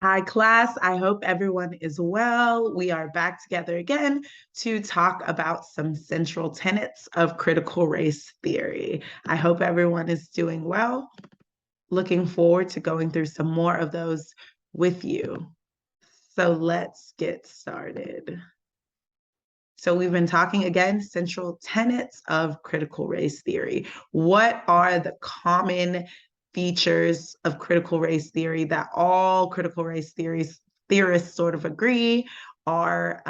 Hi, class. I hope everyone is well. We are back together again to talk about some central tenets of critical race theory. I hope everyone is doing well. Looking forward to going through some more of those with you. So let's get started. So we've been talking again, central tenets of critical race theory. What are the common features of critical race theory that all critical race theorists sort of agree are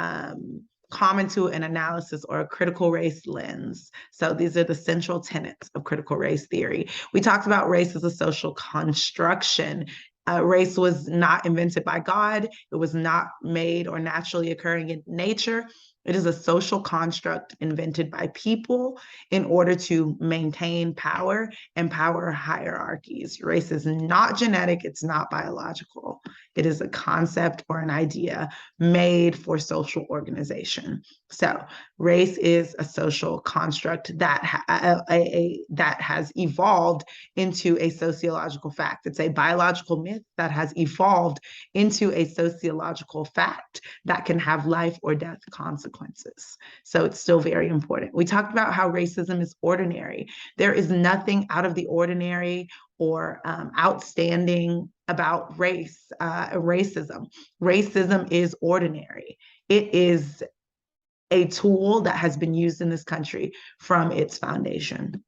common to an analysis or a critical race lens? So these are the central tenets of critical race theory. We talked about race as a social construction. Race was not invented by God. It was not made or naturally occurring in nature. It is a social construct invented by people in order to maintain power and power hierarchies. Race is not genetic, it's not biological. It is a concept or an idea made for social organization. So, race is a social construct that has evolved into a sociological fact. It's a biological myth that has evolved into a sociological fact that can have life or death consequences. So it's still very important. We talked about how racism is ordinary. There is nothing out of the ordinary or outstanding about racism. Racism is ordinary. It is a tool that has been used in this country from its foundation.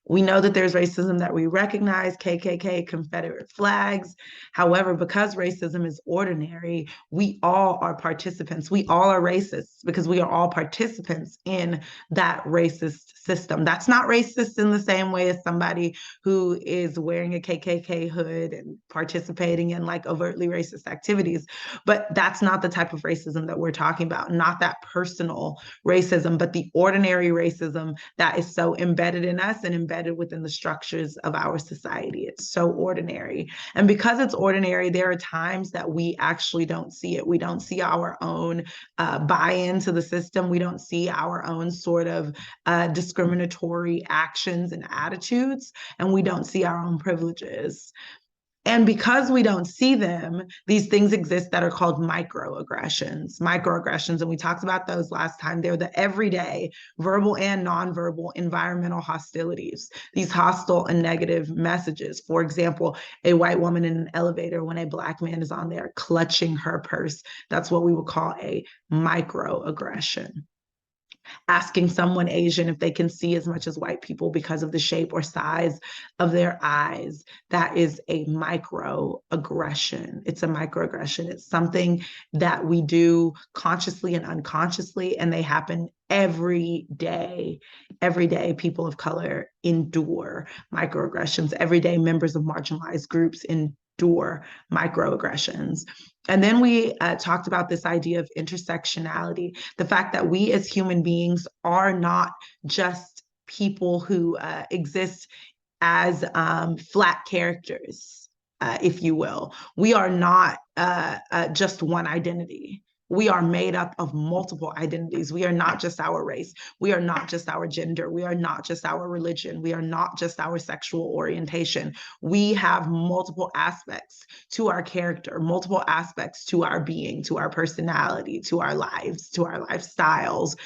We know that there's racism that we recognize, KKK, Confederate flags. However, because racism is ordinary, we all are participants. We all are racists because we are all participants in that racist system. That's not racist in the same way as somebody who is wearing a KKK hood and participating in like overtly racist activities. But that's not the type of racism that we're talking about, not that personal racism, but the ordinary racism that is so embedded in us and embedded within the structures of our society. It's so ordinary. And because it's ordinary, there are times that we actually don't see it. We don't see our own buy-in to the system. We don't see our own sort of discriminatory actions and attitudes, and we don't see our own privileges. And because we don't see them, these things exist that are called microaggressions. Microaggressions, and we talked about those last time. They're the everyday, verbal and nonverbal environmental hostilities, these hostile and negative messages. For example, a white woman in an elevator when a Black man is on there clutching her purse. That's what we would call a microaggression. Asking someone Asian if they can see as much as white people because of the shape or size of their eyes. That is a microaggression. It's a microaggression. It's something that we do consciously and unconsciously, and they happen every day. Every day, people of color endure microaggressions. Every day, members of marginalized groups endure microaggressions. And then we talked about this idea of intersectionality, the fact that we as human beings are not just people who exist as flat characters, if you will. We are not just one identity. We are made up of multiple identities. We are not just our race. We are not just our gender. We are not just our religion. We are not just our sexual orientation. We have multiple aspects to our character, multiple aspects to our being, to our personality, to our lives, to our lifestyles.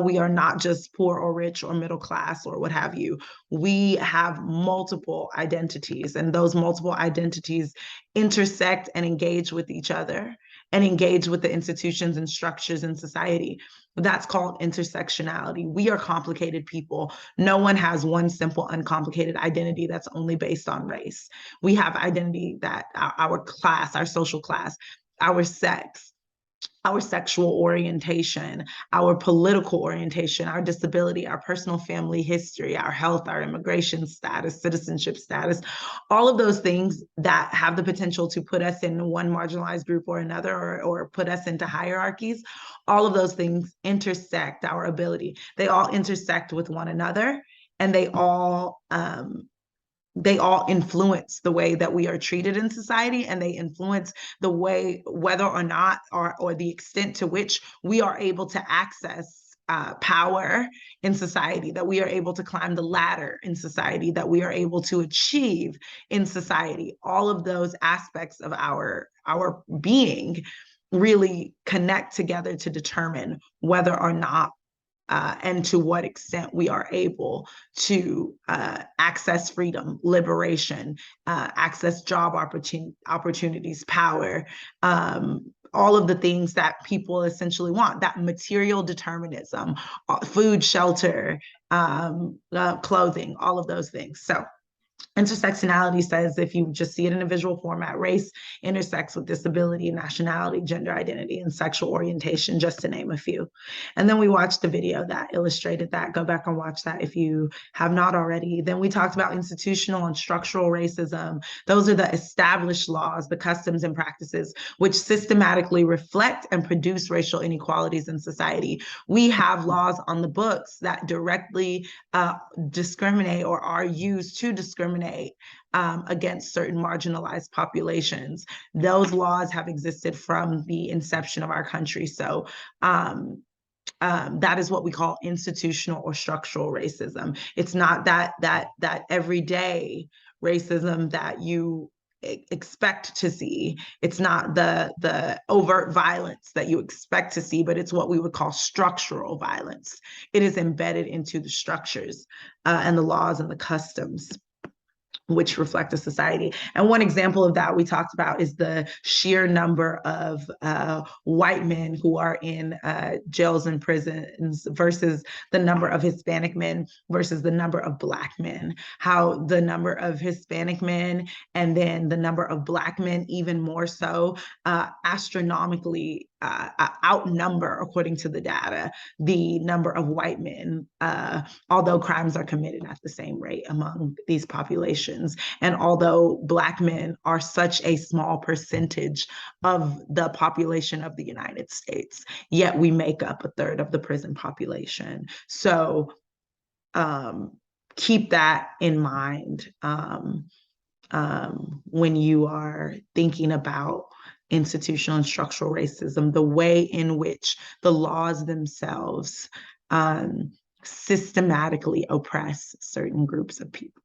We are not just poor or rich or middle class or what have you. We have multiple identities, and those multiple identities intersect and engage with each other and engage with the institutions and structures in society. That's called intersectionality. We are complicated people. No one has one simple, uncomplicated identity that's only based on race. We have identity that our class, our social class, our sex, our sexual orientation, our political orientation, our disability, our personal family history, our health, our immigration status, citizenship status, all of those things that have the potential to put us in one marginalized group or another, or put us into hierarchies, all of those things intersect our ability. They all intersect with one another, and they all influence the way that we are treated in society, and they influence the way, whether or not, or the extent to which we are able to access power in society, that we are able to climb the ladder in society, that we are able to achieve in society. All of those aspects of our being really connect together to determine whether or not and to what extent we are able to access freedom, liberation, access job opportunities, power, all of the things that people essentially want, that material determinism, food, shelter, clothing, all of those things. So intersectionality says if you just see it in a visual format, race intersects with disability, nationality, gender identity, and sexual orientation, just to name a few. And then we watched the video that illustrated that. Go back and watch that if you have not already. Then we talked about institutional and structural racism. Those are the established laws, the customs and practices which systematically reflect and produce racial inequalities in society. We have laws on the books that directly discriminate or are used to discriminate against certain marginalized populations. Those laws have existed from the inception of our country. So that is what we call institutional or structural racism. It's not that everyday racism that you expect to see. It's not the overt violence that you expect to see, but it's what we would call structural violence. It is embedded into the structures and the laws and the customs which reflect a society. And one example of that we talked about is the sheer number of white men who are in jails and prisons versus the number of Hispanic men versus the number of Black men. How the number of Hispanic men and then the number of Black men even more so astronomically outnumber, according to the data, the number of white men, although crimes are committed at the same rate among these populations. And although Black men are such a small percentage of the population of the United States, yet we make up a third of the prison population. So keep that in mind when you are thinking about institutional and structural racism, the way in which the laws themselves systematically oppress certain groups of people.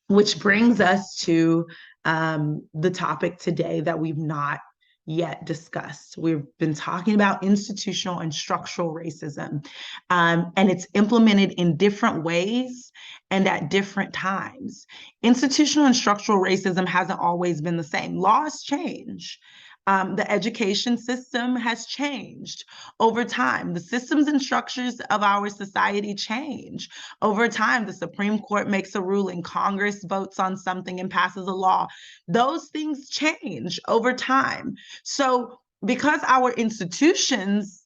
Which brings us to the topic today that we've not yet discussed. We've been talking about institutional and structural racism, and it's implemented in different ways and at different times. Institutional and structural racism hasn't always been the same. Laws change. The education system has changed over time. The systems and structures of our society change over time. The Supreme Court makes a ruling, Congress votes on something and passes a law. Those things change over time. So because our institutions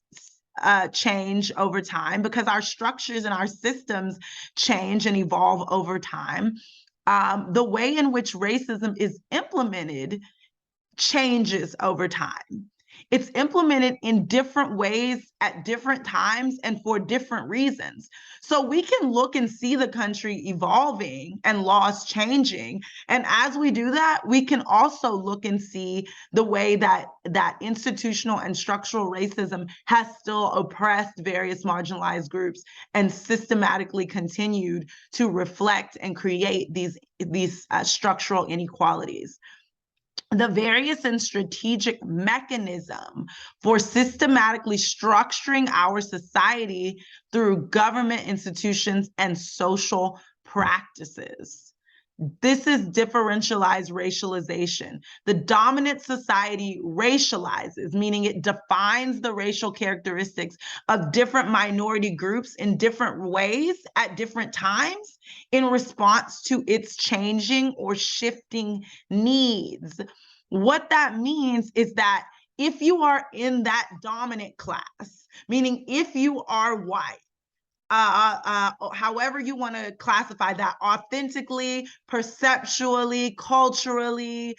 change over time, because our structures and our systems change and evolve over time, the way in which racism is implemented changes over time. It's implemented in different ways at different times and for different reasons. So we can look and see the country evolving and laws changing. And as we do that, we can also look and see the way that institutional and structural racism has still oppressed various marginalized groups and systematically continued to reflect and create these structural inequalities. The various and strategic mechanism for systematically structuring our society through government institutions and social practices. This is differentialized racialization. The dominant society racializes, meaning it defines the racial characteristics of different minority groups in different ways at different times in response to its changing or shifting needs. What that means is that if you are in that dominant class, meaning if you are white, however you want to classify that, authentically, perceptually, culturally,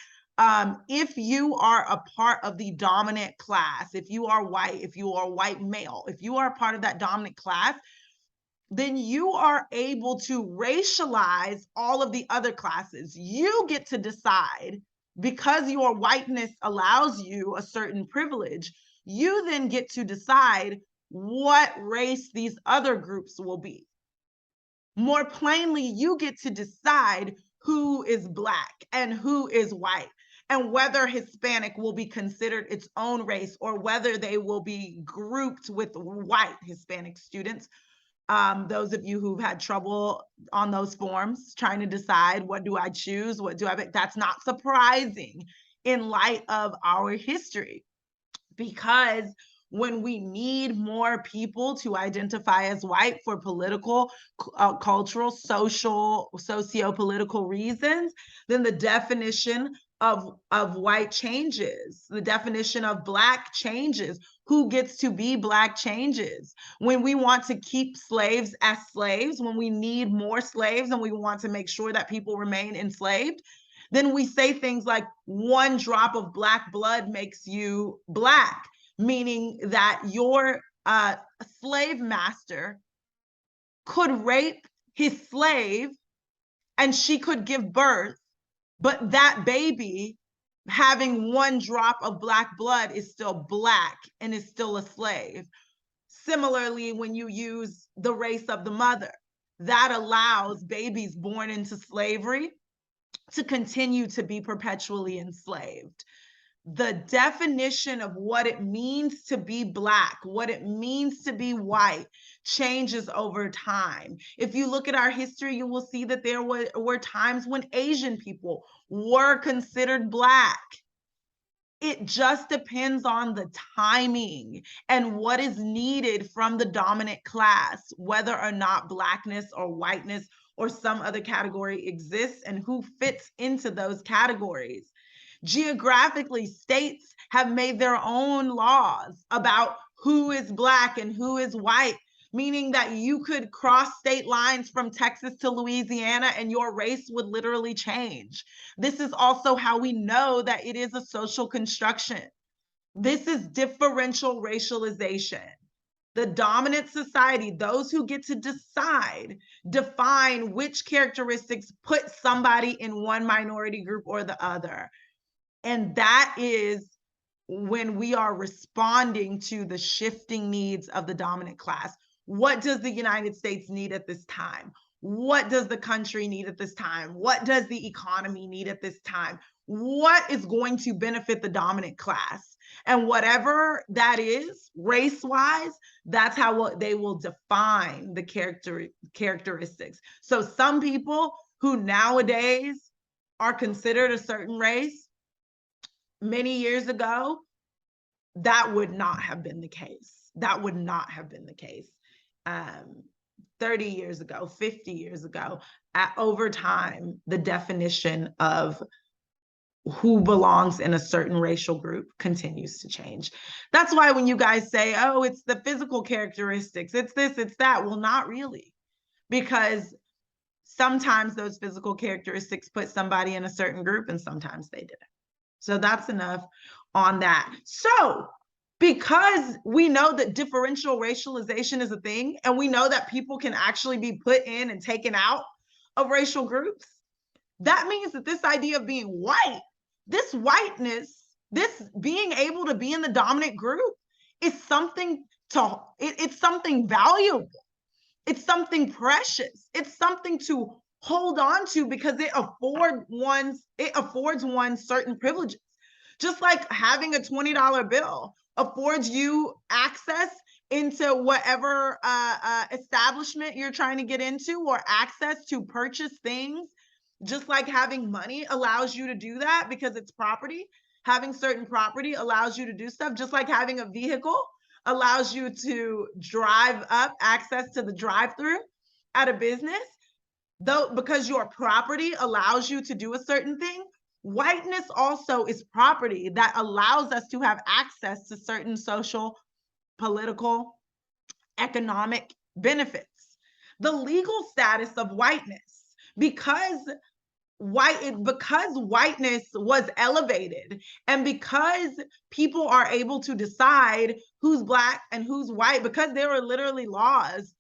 if you are a part of the dominant class, if you are white, if you are a white male, if you are a part of that dominant class, then you are able to racialize all of the other classes. You get to decide, because your whiteness allows you a certain privilege, you then get to decide what race these other groups will be. More plainly, you get to decide who is Black and who is white, and whether Hispanic will be considered its own race or whether they will be grouped with white Hispanic students. Those of you who've had trouble on those forms trying to decide, what do I choose? What do I pick? That's not surprising in light of our history, because when we need more people to identify as white for political, cultural, social, socio-political reasons, then the definition of white changes. The definition of Black changes. Who gets to be Black changes. When we want to keep slaves as slaves, when we need more slaves and we want to make sure that people remain enslaved, then we say things like, one drop of Black blood makes you Black, meaning that your slave master could rape his slave and she could give birth, but that baby having one drop of Black blood is still Black and is still a slave. Similarly, when you use the race of the mother, that allows babies born into slavery to continue to be perpetually enslaved. The definition of what it means to be Black, what it means to be white, changes over time. If you look at our history, you will see that there were times when Asian people were considered Black. It just depends on the timing and what is needed from the dominant class, whether or not Blackness or whiteness or some other category exists and who fits into those categories. Geographically, states have made their own laws about who is Black and who is white, meaning that you could cross state lines from Texas to Louisiana and your race would literally change. This is also how we know that it is a social construction. This is differential racialization. The dominant society, those who get to decide, define which characteristics put somebody in one minority group or the other. And that is when we are responding to the shifting needs of the dominant class. What does the United States need at this time? What does the country need at this time? What does the economy need at this time? What is going to benefit the dominant class? And whatever that is, race-wise, that's how they will define the characteristics. So some people who nowadays are considered a certain race, many years ago, that would not have been the case. That would not have been the case. 30 years ago, 50 years ago, over time, the definition of who belongs in a certain racial group continues to change. That's why when you guys say, oh, it's the physical characteristics, it's this, it's that, well, not really. Because sometimes those physical characteristics put somebody in a certain group and sometimes they didn't. So that's enough on that. So because we know that differential racialization is a thing, and we know that people can actually be put in and taken out of racial groups, that means that this idea of being white, this whiteness, this being able to be in the dominant group is something it's something valuable. It's something precious. It's something to hold on to because it affords one certain privileges. Just like having a $20 bill affords you access into whatever establishment you're trying to get into, or access to purchase things. Just like having money allows you to do that because it's property. Having certain property allows you to do stuff. Just like having a vehicle allows you to drive up, access to the drive-through at a business, though, because your property allows you to do a certain thing. Whiteness also is property that allows us to have access to certain social, political, economic benefits. The legal status of whiteness, because whiteness was elevated, and because people are able to decide who's Black and who's white, because there were literally laws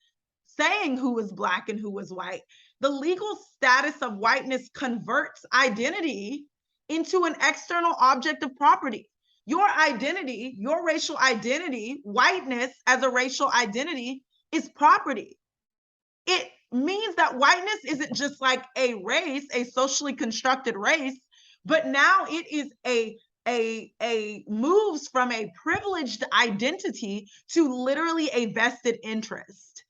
saying who was Black and who was white, the legal status of whiteness converts identity into an external object of property. Your identity, your racial identity, whiteness as a racial identity is property. It means that whiteness isn't just like a race, a socially constructed race, but now it is a moves from a privileged identity to literally a vested interest.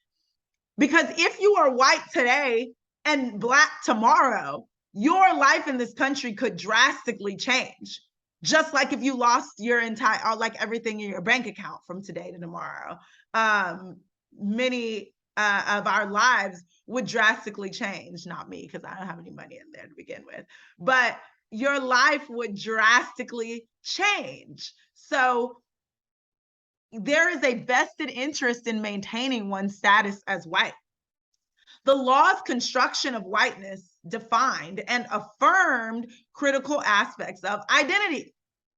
Because if you are white today and black tomorrow, your life in this country could drastically change. Just like if you lost your entire, like everything in your bank account from today to tomorrow. Many of our lives would drastically change. Not me, because I don't have any money in there to begin with. But your life would drastically change. So there is a vested interest in maintaining one's status as white. The law's construction of whiteness defined and affirmed critical aspects of identity.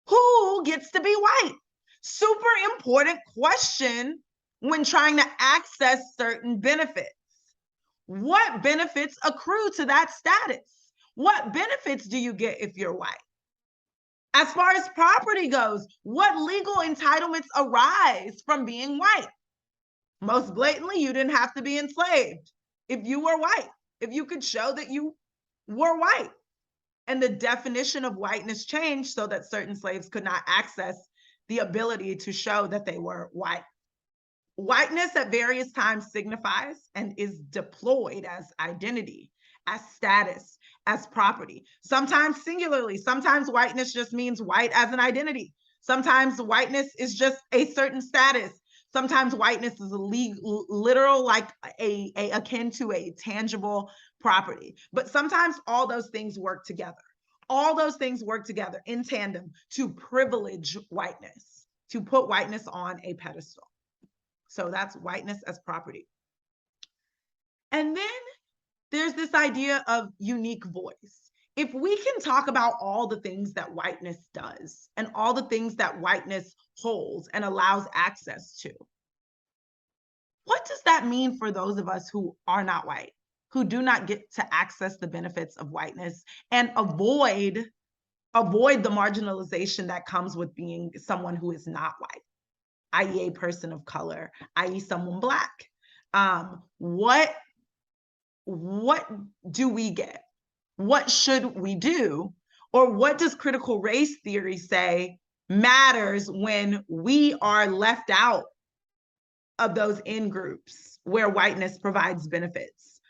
Who gets to be white? Super important question when trying to access certain benefits. What benefits accrue to that status? What benefits do you get if you're white? As far as property goes, what legal entitlements arise from being white? Most blatantly, you didn't have to be enslaved if you were white, if you could show that you were white. And the definition of whiteness changed so that certain slaves could not access the ability to show that they were white. Whiteness at various times signifies and is deployed as identity, as status, as property. Sometimes singularly, sometimes whiteness just means white as an identity. Sometimes whiteness is just a certain status. Sometimes whiteness is a literal, like a akin to a tangible property. But sometimes all those things work together. All those things work together in tandem to privilege whiteness, to put whiteness on a pedestal. So that's whiteness as property. And then there's this idea of unique voice. If we can talk about all the things that whiteness does and all the things that whiteness holds and allows access to, what does that mean for those of us who are not white, who do not get to access the benefits of whiteness and avoid the marginalization that comes with being someone who is not white, i.e. a person of color, i.e. someone black? What do we get? What should we do? Or what does critical race theory say matters when we are left out of those in-groups where whiteness provides benefits?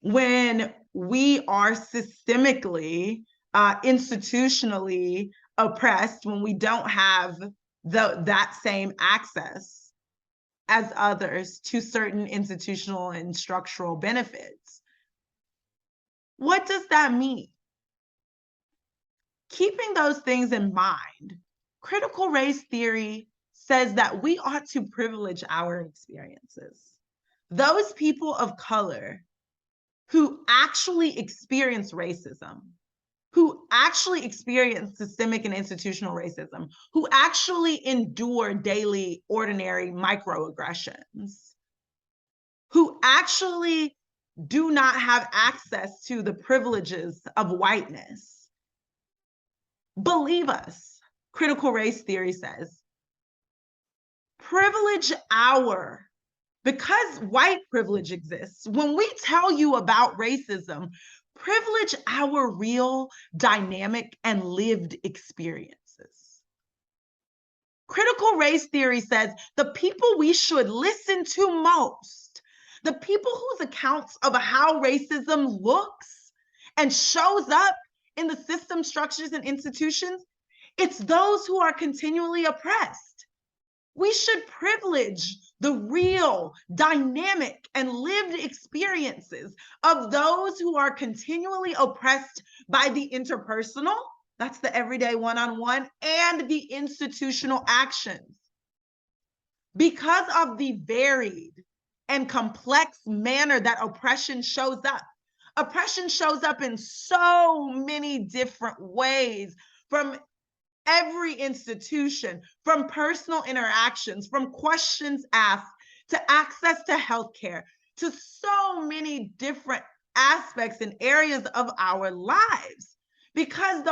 When we are systemically, institutionally oppressed, when we don't have that same access as others to certain institutional and structural benefits. What does that mean? Keeping those things in mind, critical race theory says that we ought to privilege our experiences. Those people of color who actually experience racism, who actually experience systemic and institutional racism, who actually endure daily, ordinary microaggressions, who actually do not have access to the privileges of whiteness. Believe us, critical race theory says, privilege our, because white privilege exists, when we tell you about racism, privilege our real, dynamic, and lived experiences. Critical race theory says the people we should listen to most, the people whose accounts of how racism looks and shows up in the system, structures, and institutions, it's those who are continually oppressed. We should privilege the real, dynamic, and lived experiences of those who are continually oppressed by the interpersonal, that's the everyday one-on-one, and the institutional actions. Because of the varied and complex manner that oppression shows up in so many different ways, from every institution, from personal interactions, from questions asked, to access to healthcare, to so many different aspects and areas of our lives. because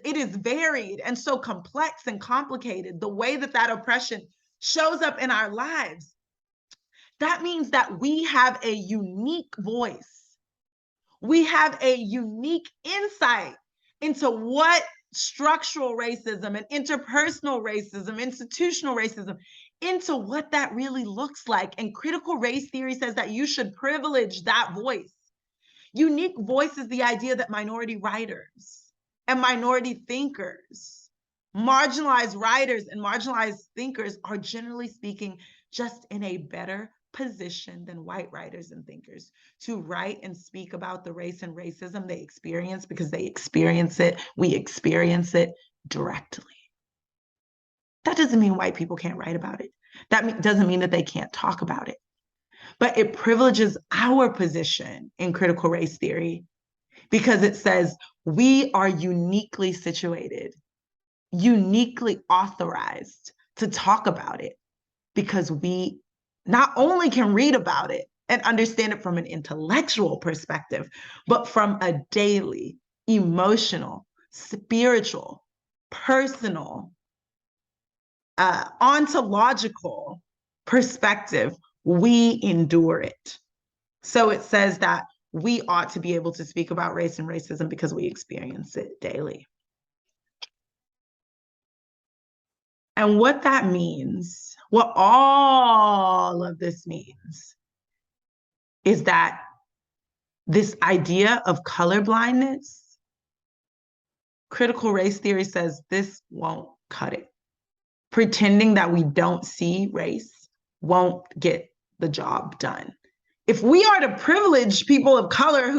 it is varied and so complex and complicated, the way that that oppression shows up in our lives. That means that we have a unique voice. We have a unique insight into what structural racism and interpersonal racism, institutional racism, into what that really looks like. And critical race theory says that you should privilege that voice. Unique voice is the idea that minority writers and minority thinkers, marginalized writers and marginalized thinkers are generally speaking just in a better position than white writers and thinkers to write and speak about the race and racism they experience, because they experience it, we experience it directly. That doesn't mean white people can't write about it. That doesn't mean that they can't talk about it. But it privileges our position in critical race theory because it says we are uniquely situated, uniquely authorized to talk about it, because we not only can read about it and understand it from an intellectual perspective, but from a daily, emotional, spiritual, personal, ontological perspective. We endure it. So it says that we ought to be able to speak about race and racism because we experience it daily. And what that means, what all of this means, is that this idea of colorblindness, critical race theory says this won't cut it. Pretending that we don't see race won't get the job done. If we are to privilege people of color,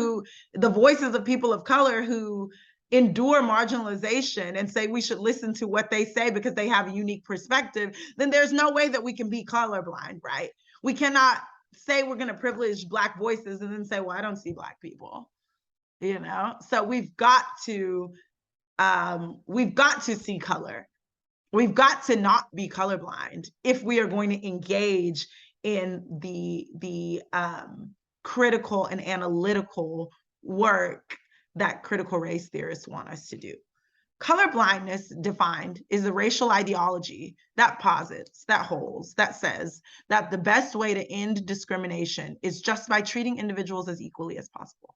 the voices of people of color who endure marginalization, and say we should listen to what they say because they have a unique perspective, then there's no way that we can be colorblind, right? We cannot say we're going to privilege Black voices and then say, well, I don't see Black people, So we've got to see color. We've got to not be colorblind if we are going to engage in the critical and analytical work that critical race theorists want us to do. Colorblindness, defined, is a racial ideology that posits, that holds, that says that the best way to end discrimination is just by treating individuals as equally as possible.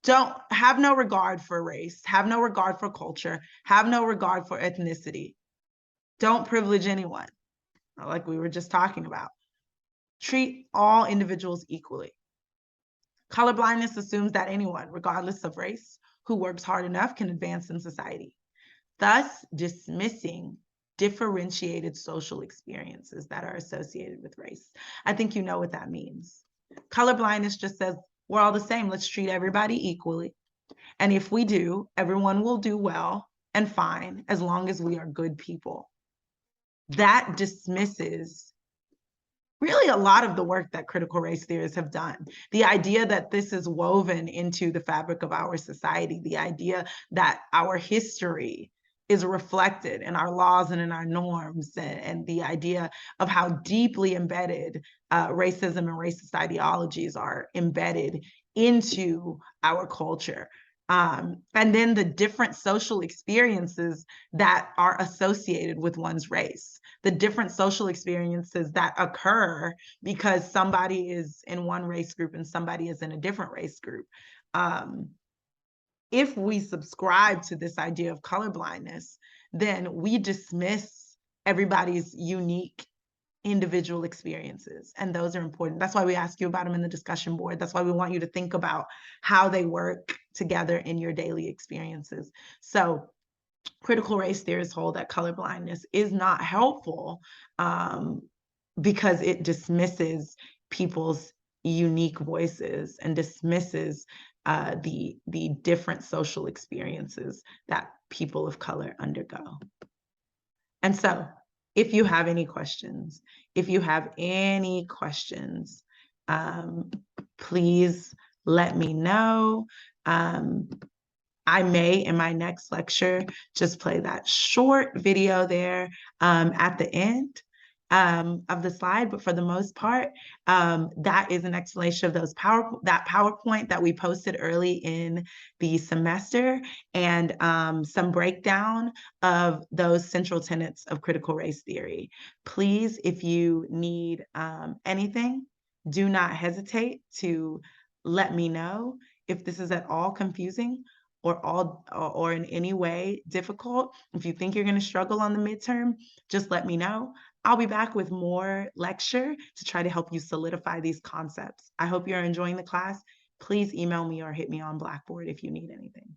Don't have no regard for race, have no regard for culture, have no regard for ethnicity. Don't privilege anyone, like we were just talking about. Treat all individuals equally. Colorblindness assumes that anyone, regardless of race, who works hard enough can advance in society, thus dismissing differentiated social experiences that are associated with race. I think you know what that means. Colorblindness just says, we're all the same. Let's treat everybody equally. And if we do, everyone will do well and fine as long as we are good people. That dismisses really a lot of the work that critical race theorists have done. The idea that this is woven into the fabric of our society, the idea that our history is reflected in our laws and in our norms, and the idea of how deeply embedded racism and racist ideologies are embedded into our culture. And then the different social experiences that are associated with one's race, the different social experiences that occur because somebody is in one race group and somebody is in a different race group. If we subscribe to this idea of colorblindness, then we dismiss everybody's unique individual experiences, and those are important. That's why we ask you about them in the discussion board. That's why we want you to think about how they work together in your daily experiences. So critical race theorists hold that colorblindness is not helpful because it dismisses people's unique voices and dismisses the different social experiences that people of color undergo. And so if you have any questions, please let me know. I may, in my next lecture, just play that short video there at the end. of the slide, but for the most part, that is an explanation of that PowerPoint that we posted early in the semester, and some breakdown of those central tenets of critical race theory. Please, if you need anything, do not hesitate to let me know. If this is at all confusing or in any way difficult, if you think you're going to struggle on the midterm, just let me know. I'll be back with more lecture to try to help you solidify these concepts. I hope you're enjoying the class. Please email me or hit me on Blackboard if you need anything.